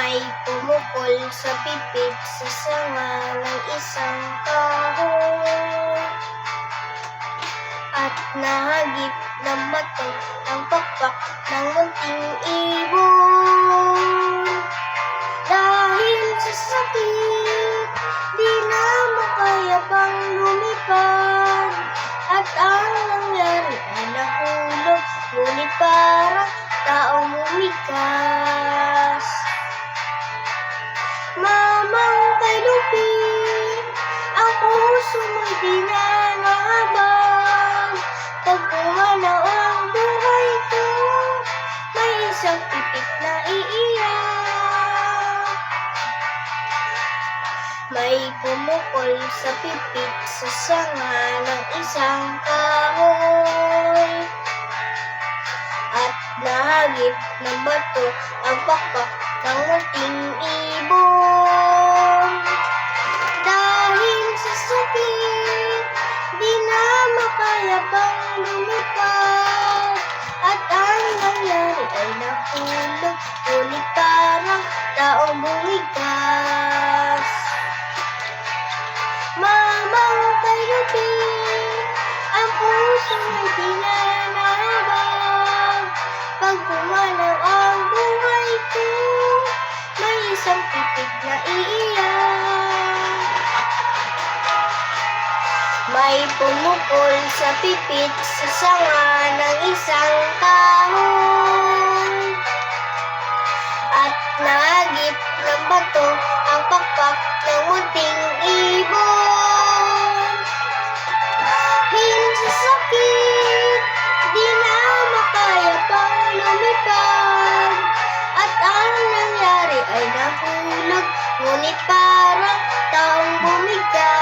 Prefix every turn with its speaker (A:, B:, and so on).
A: May pumukol sa pipit sa sanga ng isang kahoy, at nahagip ng bato ang pakpak ng munting ibon. Dahil sa sakit, di na makaya pang lumipad, at ang nangyari ay nahulog, ngunit parang taong umigas. Mamang kay lupit, ang puso mo'y di na nahabag. Pag pumanaw ang buhay ko, may isang pipit na iiyak. May pumukol sa pipit sa sanga ng isang kahoy, at nahagip ng bato ang pakpak ng munting ibon. Dahil sa sakit, di na makaya pang lumipad, at ang nangyari ay nahulog, ngunit parang taong bumigas. Mamang kay lupit, ang puso mo'y di na nahabag. Pag pumanaw ang buhay ko, may isang pipit na iiyak. May pumukol sa pipit sa sanga ng isang kahoy, at nahagip ng bato ang pakpak ng munting ibon. Dahil sa sakit, di na makaya pang lumipad, at ang nangyari ay nahulog, ngunit parang taong bumigas.